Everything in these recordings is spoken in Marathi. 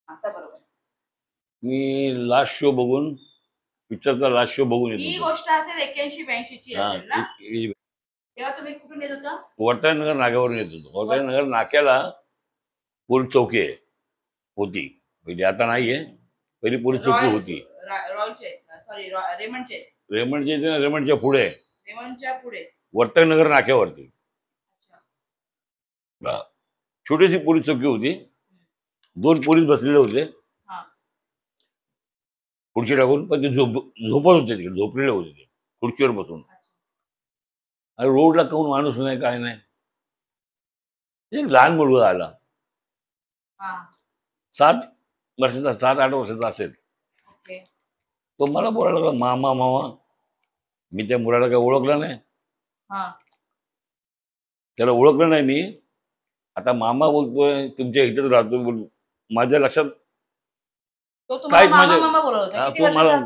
आता बरोबर. मी लास्ट शो बघून पिक्चरचा लास्ट शो बघून ही येतो. गोष्ट असेल 81-82 ची हा, असेल ना? तेव्हा तुम्ही कुठून येत होता? वर्तळनगर नाक्यावरून येत होतो. वर्तळनगर नाक्याला पोलीस चौकी आहे होती. म्हणजे आता नाहीये. पहिली पोलीस चौकी होती. सॉरी रेमंडचे. रेमंडच्या इथे ना, रेमंडच्या पुढे रेमंडच्या पुढे. वर्तळनगर नाक्यावरती छोटीशी पोलीस चौकी होती. 2 पोलीस बसलेले होते हा. खुर्ची टाकून. पण ते झोपत होते तिकडे, झोपलेले होते ते खुर्चीवर बसून. आणि रोडला कोण माणूस नाही, काय नाही. एक लहान मुलगा आला, 7 वर्षाचा, 7-8 वर्षाचा असेल. तो मला बोलायला लागला, मामा मामा. मी त्या मुलाला काही ओळखलं नाही. त्याला ओळखलं नाही मी. आता मामा बोलतोय, तुमच्या इथेच राहतो बोल. माझ्या लक्षात काहीच माझ्या तो मला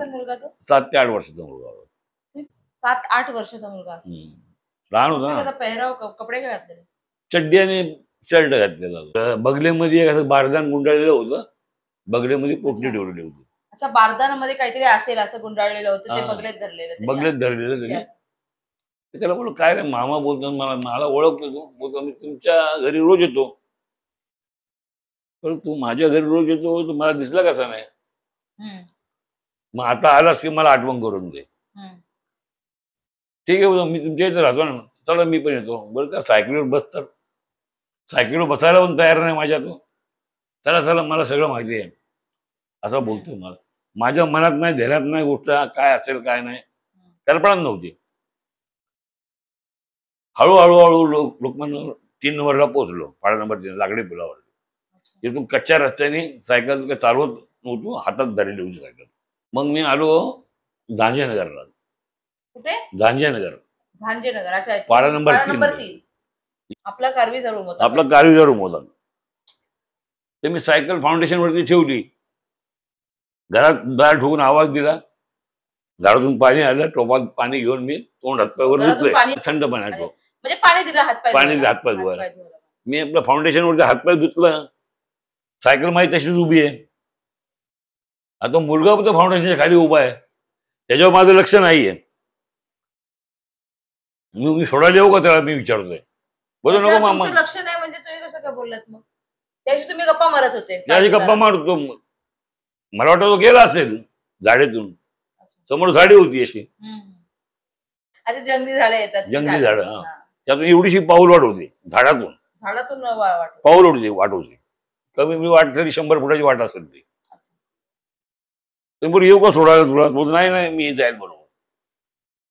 7 ते 8 वर्षाचा मुलगा होता. 7-8 वर्षाचा मुलगा लहान होता ना. पेहराव कपडे काय घातलेले? चड्डी आणि शर्ट घातलेला. बगलेमध्ये असं बारदान गुंडाळलेलं होतं. बगलेमध्ये पोटली ठेवलेली होती. अच्छा, बारदानामध्ये काहीतरी असेल असं गुंडाळलेलं होतं, ते बगलेत धरलेलं. बगलेत धरलेलं त्याने. त्याला बोललो, काय रे मामा बोलतो, मला ओळखतो तू? बोलतो, मी तुमच्या घरी रोज येतो. पण तू माझ्या घरी रोज येतो, तू मला दिसला कसा नाही? मग आता आलास की मला आठवण करून दे. ठीक आहे बोलतो, मी तुमच्या इथे राहतो ना, चला मी पण येतो. बरं का, सायकलीवर बस. तर सायकलीवर बसायला पण तयार नाही माझ्या तो. चला चला, मला सगळं माहिती आहे असं बोलतोय. मला माझ्या मनात नाही, ध्यानात नाही गोष्ट काय असेल काय नाही, कल्पना नव्हती. हळूहळू हळू लोकमान्य 3 नंबरला पोहोचलो. पाडा नंबर 3 लाकडी पुलावर. तिथून कच्च्या रस्त्याने सायकल चालवत नव्हतो, हातात धरलेली होती सायकल. मग मी आलो झांजेनगरला. कुठे? झांजेनगर. झांजेनगर. अच्छा, पाडा नंबर 3. आपला कारवीचा रूम होता. आपला कारवीचा रूम होता. ते मी सायकल फाउंडेशन वरती ठेवली. घरात दार ठोकून आवाज दिला. घरातून पाणी आलं. टोपात पाणी घेऊन मी तोंड हातपायवर धुतलंय. थंड पाण्यात म्हणजे पाणी दिलं हातपाय धुवायला. मी आपलं फाउंडेशन वरती हातपाय धुतलं. सायकल माझी तशीच उभी आहे. आता मुलगा फक्त फाउंडेशनच्या खाली उभा आहे, त्याच्यावर माझं लक्ष नाहीये. मी सोडायला येऊ का त्याला, मी विचारतोय. बोलतो नको मामा. लक्ष नाही म्हणजे तुम्ही कसं काय बोललात? मग त्याशी तुम्ही गप्पा मारत होते? त्याची गप्पा मारतो. मला वाटतं तो गेला असेल झाडेतून. समोर झाडी होती अशी. अच्छा, जंगली झाडं येतात. जंगली झाडं. हा, त्यातून एवढीशी पाऊल वाट होती. झाडातून पाऊल वाट होती. कमी मी वाट तरी 100 फुटाची वाट असेल ती. बोल, येऊ का सोडायला तुला? बोल, नाही नाही, मी जाईल बरोबर.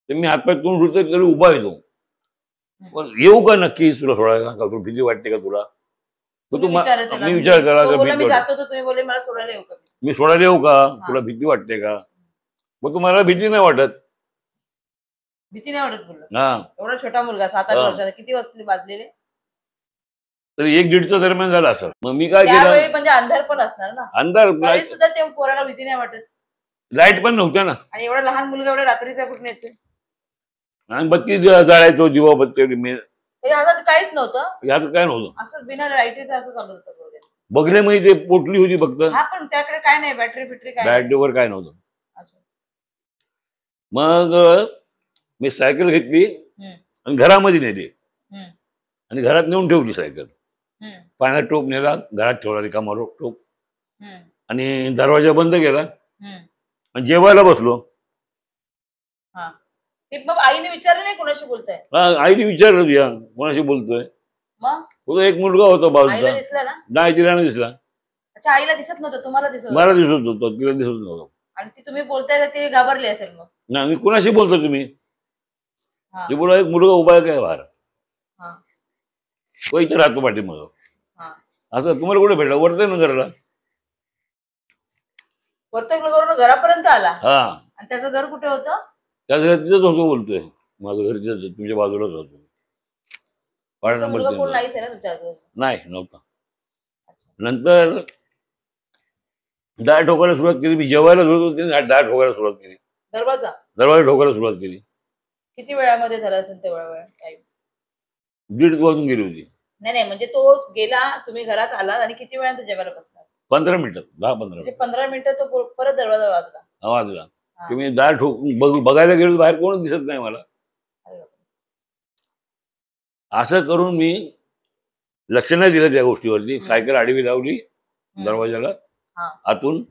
तर मी हातपाय तोंड धुतोय तरी उभा येतो. पण येऊ का नक्की तुला सोडायला? का तुला भीती वाटते का तुला? मी विचार करा, मी सोडायला येऊ का? तुला भीती वाटते का? मग तुम्हाला भीती नाही वाटत? भीती नाही वाटत बोलला. हा, एवढा छोटा मुलगा 7-8 वर्षाचा. किती वाजलेले? तर 1-1:30 दरम्यान झाला असं. मग मी काय केलं? म्हणजे अंधार पण असणार ना. अंधार सुद्धा ते पोराला भीती नाही वाटत. लाईट पण नव्हत्या ना. आणि एवढा लहान मुलगा एवढ्या रात्रीचा कुठून येतोय? आणि बत्ती जाळायचो, दिवा बत्ती. यात काहीच नव्हतं. यात काय नव्हतं. असं बिना लाईटीचं असं चालत होतं. बगलेमध्ये ते पोटली होती फक्त. हा, पण त्याकडे काय नाही, बॅटरी फिटरी काय? बॅटरीवर काय नव्हतं. मग मी सायकल घेतली आणि घरामध्ये नेली. आणि घरात नेऊन ठेवली सायकल. पाण्यात टोप नेला, घरात ठेवला रिकामा टोप. आणि दरवाजा बंद केला आणि जेवायला बसलो. मग आईने विचारलं नाही कोणाशी बोलताय? आईने विचारलं, या कोणाशी बोलतोय? मग एक मुलगा होता बाजूचा. दिसला ना? नाही, तिला नाही दिसला. अच्छा, आईला दिसत नव्हतं, तुम्हाला दिसत? मला दिसत होतं, तिला दिसत नव्हतं. आणि ती तुम्ही बोलताय ती घाबरली असेल. मग नाही, मी कुणाशी बोलतो तुम्ही? ते बोला, एक मुलगा उभा आहे काय बाहेर, तो इथे राहतो पाठीमागं. असं तुम्हाला कुठे भेटला? वर्तनगरला. घरापर्यंत आला? हा. आणि त्याचं घर कुठे होतं? त्या घर तिथंच होतो बोलतोय. माझं घर तिथंच, तुमच्या बाजूलाच होतो. पाडा नंबर 3. नाही, नव्हता. नंतर दार ठोकायला सुरुवात केली. मी जेवायला झोपत होते, दार ठोकायला सुरुवात केली. दरवाजा ठोकायला सुरुवात केली. किती वेळामध्ये झाला असेल तेवढा वेळ? 1:30 वाजून गेली होती. नाही, म्हणजे तो गेला, तुम्ही घरात आलात आणि किती वेळानंतर जेवायला बसला? 15 मिनिटं 10-15 म्हणजे मिनिटं 15 मिनिटं तो परत दरवाजा वाजला. वाजला हा. की मी दार ठोकून बघायला गेलो, बाहेर कोणच दिसत नाही मला. अरे बापरे. असं करून मी लक्ष नाही दिलं त्या गोष्टीवरती. सायकल आडवी लावली दरवाजाला हा. आतून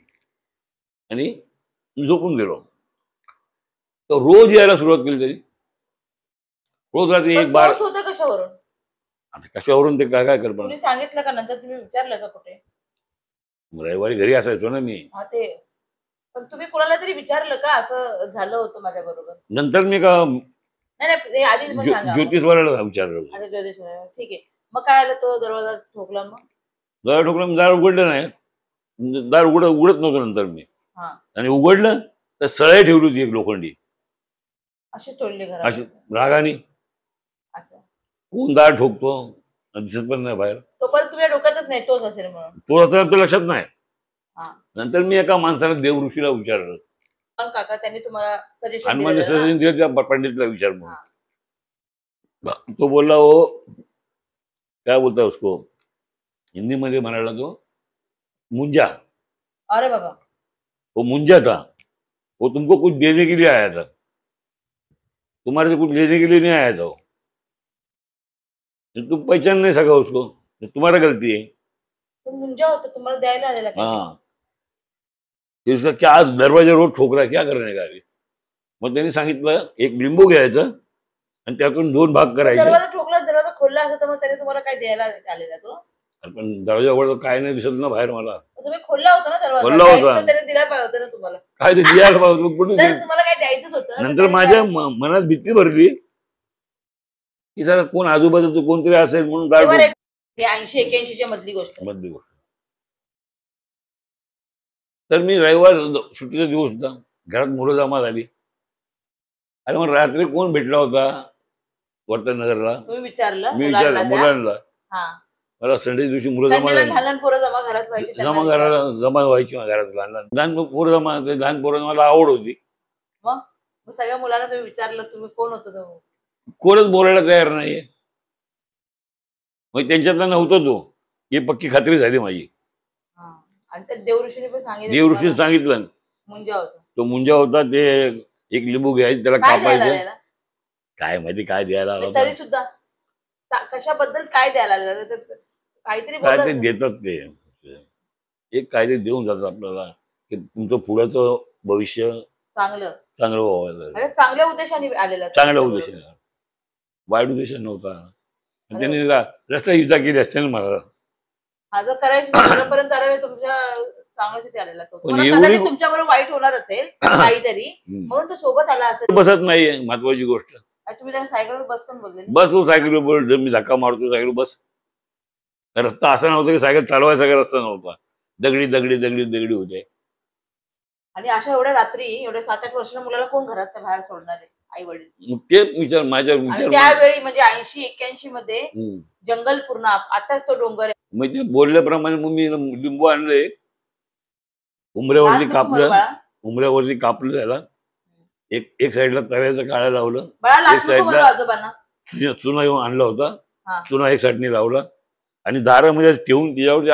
आणि झोपून गेलो. तर रोज यायला सुरुवात केली तरी रोज रात्री पण एक बार. तोच होता कशावरून? आता कशावरून ते काय काय कल्पना. तुम्ही सांगितलं का नंतर तुम्ही विचारलं का कुठे? रविवारी घरी असायचो ना मी. हा ते पण तुम्ही कोणाला तरी विचारलं का असं झालं होतं माझ्या बरोबर? नंतर मी का नाही नाही, हे आधीच पण सांगा. ज्योतिषवाल्याला विचारलं. अच्छा ज्योतिष, ठीक आहे. मग काय आलं, तो दरवाजा ठोकला मग? दार ठोकलं, दार उघडलं नाही. दार उघडत नव्हतं नंतर मी. हा. आणि उघडलं तर सळई ठेवली होती एक लोखंडी, अशीच ठेवली घरात? अशी रागाने. अच्छा. कोण दार ठोकतो, दिसत पण नाही बाहेर. तो पण तुझ्या डोक्यातच नाही तोच असेल म्हणून? तो आता लक्षात नाही. हा. नंतर मी एका माणसाला देवऋषीला विचारलं. काका त्यांनी तुम्हाला सजेशन हनुमान दिलं? सजेशन दिलं त्या पंडितला विचार म्हणून. तो बोलला, हो क्या बोलता है उसको, हिंदी मध्ये म्हणाला तो मुंजा. अरे बाबा. वो मुंजा था, वो तुमको कुछ देने के लिए आया था, तुम्हारे से कुछ लेने के लिए नहीं आया था वो. तुम पहचान नहीं सका उसको, तुम्हारा गलती है. तो मुंजा होता, तुम्हाला द्यायला आलेला का? हाँ, उसका क्या दरवाजा रोज ठोक रहा है, क्या करने का अभी. मग त्यांनी सांगितलं एक लिंबू घ्यायचं आणि त्यातून 2 भाग करायचे. दरवाजा ठोकला, दरवाजा खोलला असता तर मग त्याने तुम्हाला काय द्यायला आलेला तो? पण दरवाजा उघडला काय नाही दिसत ना बाहेर मला. तुम्ही खोलला होता ना दरवाजा? खोलला होता. त्याने दिला पाहिजे होतं ना तुम्हाला. काय ते द्यायला पाहिजे कुठून. तुम्हाला काय द्यायचंच होतं. नंतर माझ्या मनात भीती भरली की जरा कोण आजूबाजूचं कोणतरी असेल म्हणून दार 80-81 मधली गोष्ट. तर मी रविवार सुट्टीचा दिवस होता, घरात मुलं जमा झाली. आणि मग रात्री कोण भेटला होता वर्तनगरला? तुम्ही विचारलं? मी विचारलं मुलांना. मला संडे दिवशी मुलं जमा झाली. लहान पोरं जमा घरात व्हायची, जमा व्हायची घरात. लहान पोरं जमा, लहान पोरांना मला आवड होती. मग सगळ्या मुलांना तुम्ही विचारलं, तुम्ही कोण होतं? कोणच बोलायला तयार नाहीये. मग त्यांच्यातला नव्हता तो, ही पक्की खात्री झाली माझी. आणि त्या देवऋषीने पण सांगितलं? देवऋषीने सांगितलं मुंजा होता. तो मुंजा होता. ते एक लिंबू घ्यायचं, त्याला कापायचं. काय माहिती काय द्यायला आला तरी सुद्धा कशाबद्दल काय द्यायला आलेला? काहीतरी काय ते देतात, ते एक काहीतरी देऊन जातात आपल्याला की तुमचं पुढचं भविष्य चांगलं व्हावं. चांगल्या उद्देशाने आलेला? चांगल्या उद्देशाने, वाईट उद्देशाने नव्हता. त्यांनी रस्ता इजा केली असते ना मला. माझं करायचं पर्यंत तुमच्या चांगल्यासाठी आलेला तो. तुमच्या बरोबर वाईट होणार असेल काहीतरी म्हणून तो सोबत आला असेल. बसत नाहीये महत्वाची गोष्ट. तुम्ही त्या सायकलवर बस पण बोलले? बस, सायकलवर बोल, मी धक्का मारतो सायकल बस. रस्ता असा नव्हता की सायकल चालवायचा रस्ता नव्हता. दगडी दगडी दगडी दगडी होते. आणि अशा एवढ्या रात्री, एवढ्या 7-8 वर्षाच्या मुलाला कोण घराच्या बाहेर सोडणार आहे? आई वडील. मग ते विचार माझ्या विचार त्यावेळी म्हणजे 80-81 मध्ये जंगल पूर्ण, आताच तो डोंगर आहे. मग ते बोलल्याप्रमाणे मग मी लिंबू आणले, उमऱ्यावरती कापलं त्याला. एक साईडला तव्याचं काळं लावलं, एक साईडला चुना घेऊन आणला होता. चुना एक साईडने लावला आणि दारामध्ये ठेवून त्याच्यावर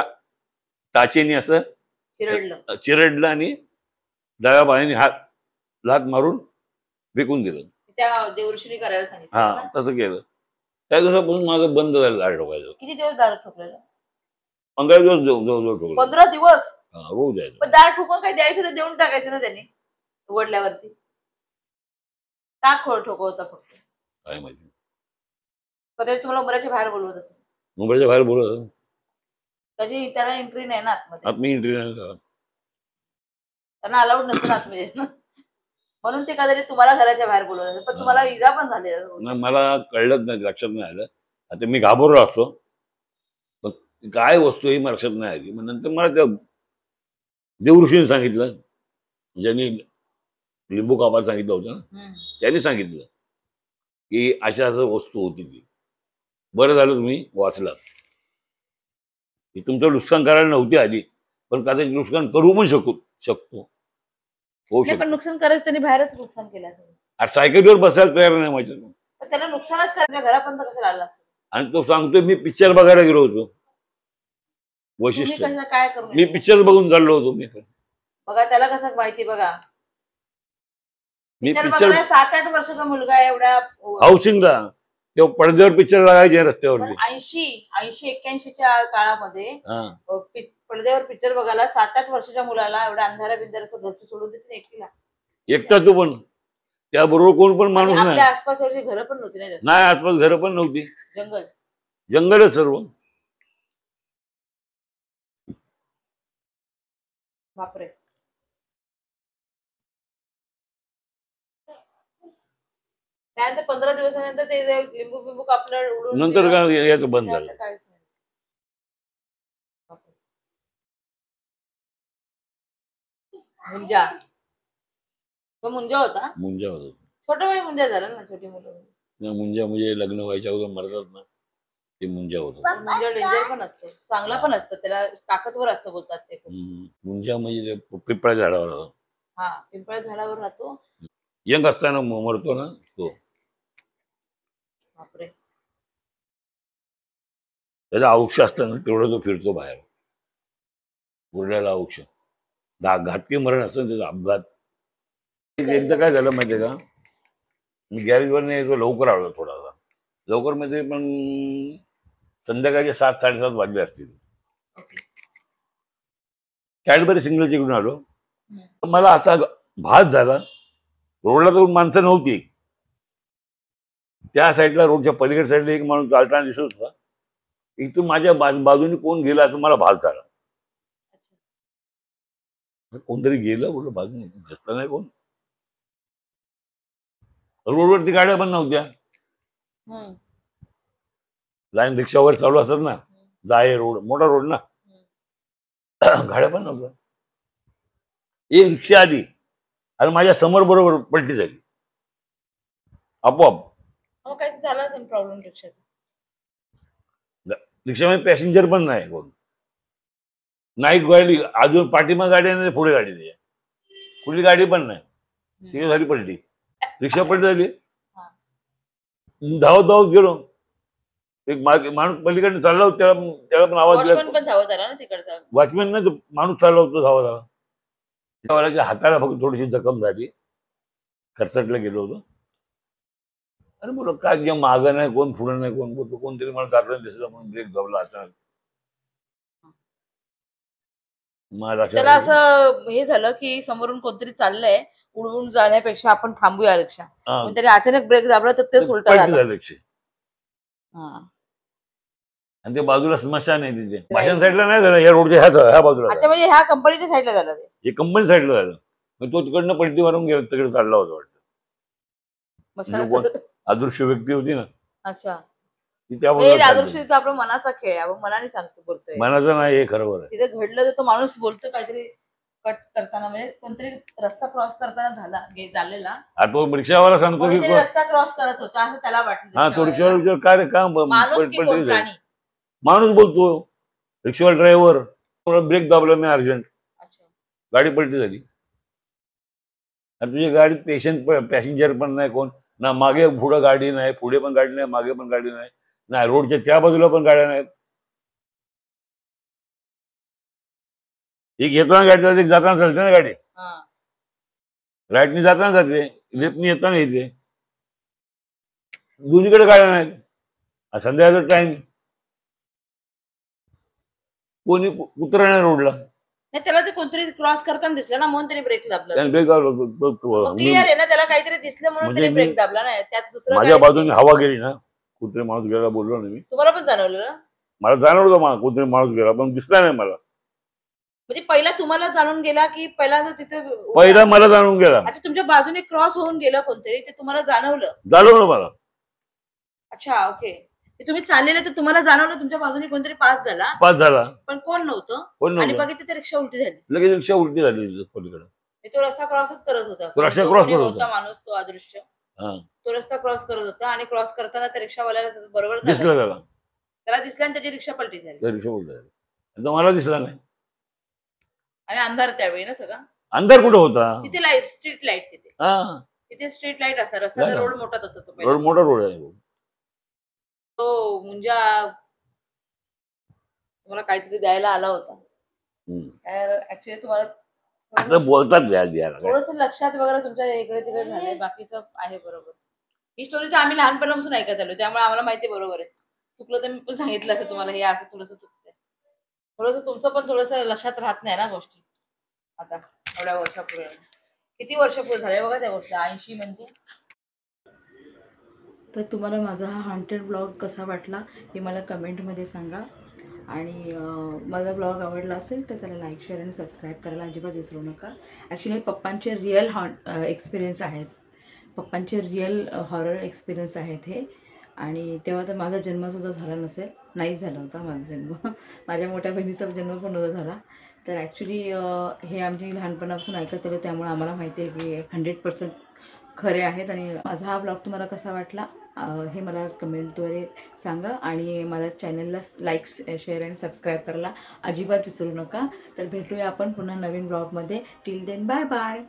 टाचेने असं चिरडलं आणि डाव्या पायाने लात मारून फेकून दिलं. त्या देवऋषीने करायला सांगितलं? हा, तसं केलं. त्या दिवसापासून माझं बंद झालं दार ठोकायचं. किती दिवस दार ठोकलेलं? 15 दिवस जवळ ठोकलं. 15 दिवस? रोज जायचं. पण दार ठोकून काय द्यायचं तर देऊन टाकायचं ना त्यांनी उघडल्यावरती. का ठोकवता फक्त? काय माहिती. कदाचित तुम्हाला उमऱ्याच्या बाहेर बोलवत असेल. उमऱ्याच्या बाहेर बोलवत? त्याची त्याला एंट्री नाही ना आतमध्ये. आतमध्ये एंट्री नाही करत. त्यांना अलाउड नसेल आतमध्ये म्हणून ते कदाचित तुम्हाला घराच्या बाहेर बोलवत असेल. पण तुम्हाला विजा पण झाले? मला कळलंच नाही, लक्षात नाही आलं. आता मी घाबरलो असतो, पण काय वस्तू ही मला लक्षात नाही आली. मग नंतर मला त्या देवऋषीने सांगितलं, ज्यांनी लिंबू कापायला सांगितलं होतं ना, त्यांनी सांगितलं की अशा असं वस्तू होती ती. बरं झालं तुम्ही वाचला. तुमचं नुकसान करायला नव्हती आली, पण कदाचित नुकसान करू पण शकतो. पण नुकसान करायचं त्यांनी बाहेरच नुकसान केलं असेल. सायकलीवर बसायला तयार नाही माझ्या. त्याला नुकसानच करायचं, घरापर्यंत कशाला आला? आणि तो सांगतोय मी पिक्चर बघायला गेलो होतो. वैशिष्ट्य काय करू? मी पिक्चर बघून चाललो होतो मी बघा त्याला कसं माहिती बघा. मी पिक्चर 7-8 वर्षाचा मुलगा आहे एवढ्या हाऊसिंगला तेव्हा पडद्यावर पिक्चर लागायचे रस्त्यावरती 80-81च्या काळामध्ये पडद्यावर पिक्चर बघायला 7-8 वर्षाच्या मुलाला एवढ्या अंधारा बिंधारा घरचं सोडून देते एकटीला. एकटा तू पण त्याबरोबर कोण पण माणूस नाही. आपल्या आसपासची घरं पण नव्हती नाही आसपास घरं पण नव्हती. जंगलच सर्व. बापरे. त्यानंतर 15 दिवसानंतर ते लिंबू बिंबू कापलं नंतर काय याचं बंद झालं. मुंजा होता. छोटा वेळ मुंजा झाला ना. छोटी मुलं मुंजा म्हणजे लग्न व्हायच्या अगोदर मरतात ना ते मुंजा होतं. मुंजा डेंजर पण असतो, चांगला पण असतं, त्याला ताकदवर असतं बोलतात ते. मुंजा म्हणजे पिंपळाच्या झाडावर राहतो. पिंपळाच्या झाडावर राहतो. यंग असताना मरतो ना तो. बापरे. त्याचा औक्ष असतं ना तेवढं तो फिरतो बाहेर. उरलेला औक्ष घातकी मरण असतं त्याचा अपघात. एकदा काय झालं माहितीये का, मी गॅरेजवर नाही लवकर आलो थोडासा. लवकर म्हणजे पण संध्याकाळचे 7-7:30 वाजले असतील. कॅडबरी सिग्नलच्या इकडून आलो. मला असा भास झाला रोडला तर माणसं नव्हती. त्या साईडला रोडच्या पलीकडे साईडला एक माणूस चालताना दिसत होता. इथून माझ्या बाजूने कोण गेला असं मला भास झाला. कोणतरी गेलं बोललं बाजूने दिसत नाही कोण. रोडवरती गाड्या पण नव्हत्या. लाईन रिक्षावर चालू असतात ना, जाय रोड मोठा रोड ना, गाड्या पण नव्हत्या. एक रिक्षा आली आणि माझ्या समोर बरोबर पलटी झाली आपोआप. काय झाला असेल प्रॉब्लेम रिक्षाचा. रिक्षामध्ये पॅसेंजर पण नाही कोण. नाही गाडी अजून पाठीमा गाडी नाही, पुढे गाडी नाही, कुठली गाडी पण नाही. ती झाली पलटी. रिक्षा पलटी झाली. धावत धावत गेलो. एक माणूस पलीकडे चालला होता, त्याला पण आवाज दिला. वॉचमॅन नाही, माणूस चालला होता धावत धावत. रिक्षावाल्याच्या हाताला फक्त थोडीशी जखम झाली. खरचटला गेलो होतो. अरे बोल काय मागं नाही कोण, पुढे नाही कोण, बोलतो कोणतरी मला जाताना दिसलं म्हणून ब्रेक दाबला अचानक. त्याला असं हे झालं की समोरून कोणतरी चाललंय, उडवून जाण्यापेक्षा आपण थांबूया रिक्षा. तरी अचानक ब्रेक दाबला तर तेच उलट झालं रिक्षा. आणि ते बाजूला स्मशान आहे तिथे. स्मशान साईडला नाही झालं, या रोडच्या ह्या बाजूला. अच्छा, म्हणजे ह्या कंपनीच्या साईडला झालं ते. हे कंपनी साईडला झालं. तो तिकडनं पलटी मारून गेला, तिकडे चालला होता वाटतं. अदृश्य व्यक्ती होती ना. अच्छा. अदृश्य आपला मनाचा खेळ आहे, मनाने सांगतो बोलतोय. मनाचं नाही हे खरोबर. तिथे घडलं तर तो माणूस बोलतो काहीतरी कट करताना, म्हणजे कोणतरी रस्ता क्रॉस करताना झालेला. तो रिक्षावाला सांगतो की रस्ता क्रॉस करत होता असं त्याला वाटलं. तो रिक्षावाला विचार काय काम माणूस बोलतो. रिक्षावाला ड्रायव्हर ब्रेक दाबला मी अर्जंट, गाडी पलटी झाली. तुझी गाडीत पॅसेंजर पण नाही कोण ना, मागे पुढे गाडी नाही, पुढे पण गाडी नाही, मागे पण गाडी नाही, रोडच्या त्या बाजूला पण गाड्या नाहीत. एक येताना गाडी जाते, एक जाताना चालते ना गाडी. राईटनी जाताना जाते, लेफ्टनी येताना येते. दोन्हीकडे गाड्या नाहीत. संध्याकाळचा टाइम, कोणी उतरणार रोडला. त्याला ते कोणतरी क्रॉस करताना दिसलं ना, म्हणून त्याने ब्रेक दाबला. क्लिअर आहे ना, त्याला काहीतरी दिसलं म्हणून त्याने ब्रेक दाबला नाही. त्यात दुसरं माझ्या बाजूने हवा गेली ना, कुठे माणूस गेला बोललो ना मी. तुम्हाला पण जाणवलं? मला जाणवलं होतं कोणतरी माणूस गेला, पण दिसला नाही मला. म्हणजे पहिला तुम्हाला जाणून गेला की पहिला तिथे पहिला मला जाणून गेला. अच्छा, तुमच्या बाजूने क्रॉस होऊन गेला कोणतरी, ते तुम्हाला जाणवलं मला. अच्छा, ओके. तुम्ही चाललेले तर तुम्हाला जाणवलं तुमच्या बाजूने कोणतरी पास झाला, पण कोण नव्हतं. आणि बघितलं तर रिक्षा उलटी झाली. लगेच रिक्षा उलटी झाली पलीकडे. तो रस्ता क्रॉसच करत होता. रस्ता क्रॉस करत होता माणूस, तो अदृश्य. तो रस्ता क्रॉस करत होता आणि क्रॉस करताना त्या रिक्षावाल्याला बरोबर दिसलं. त्याला दिसलं आणि त्याची रिक्षा पलटी झाली. रिक्षा उलटी झाली. मला दिसला नाही. आणि अंधार त्यावेळी ना, सगळा अंधार कुठे होता. तिथे लाईट, स्ट्रीट लाईट तिथे स्ट्रीट लाईट असणार. रस्त्याचा रोड मोठाच होता तो. रोड मोठा रोड आहे तो म्हणजे तुम्हाला काहीतरी द्यायला आला होता. ऍक्च्युली तुम्हाला असं बोलतात द्यायला थोडस लक्षात वगैरे तुमच्या इकडे तिकडे झालंय, बाकीचं आहे बरोबर. ही स्टोरी तर आम्ही लहानपणापासून ऐकत आलो, त्यामुळे आम्हाला माहिती बरोबर आहे. चुकलं तर मी पण सांगितलं असं तुम्हाला, हे असं थोडंसं चुकतंय. थोडंसं तुमचं पण थोडंसं लक्षात राहत नाही ना गोष्टी. आता एवढ्या वर्षापूर्वी, किती वर्षापूर्वी झाले बघा त्या गोष्टी, 80 म्हणजे. तर तुम्हाला माझा हा हॉन्टेड ब्लॉग कसा वाटला हे मला कमेंटमध्ये सांगा. आणि माझा ब्लॉग आवडला असेल तर त्याला लाईक, शेअर आणि सबस्क्राईब करायला अजिबात विसरू नका. ॲक्च्युली पप्पांचे रिअल एक्सपिरियन्स आहेत, पप्पांचे रिअल हॉरर एक्सपिरियन्स आहेत हे. आणि तेव्हा तर माझा जन्मसुद्धा झाला नसेल, नाही झाला होता माझा जन्म. माझ्या मोठ्या बहिणीचा जन्म पण नव्हता झाला. तर ॲक्च्युली हे आम्ही लहानपणापासून ऐकत आलो, त्यामुळे आम्हाला माहिती आहे की 100% खरे आहेत. आणि माझा हा ब्लॉग तुम्हाला कसा वाटला हे मला कमेंटद्वारे सांगा. आणि मला चॅनलला लाईक, शेअर आणि सबस्क्राईब करायला अजिबात विसरू नका. तर भेटूया आपण पुन्हा नवीन ब्लॉगमध्ये. Till then bye bye.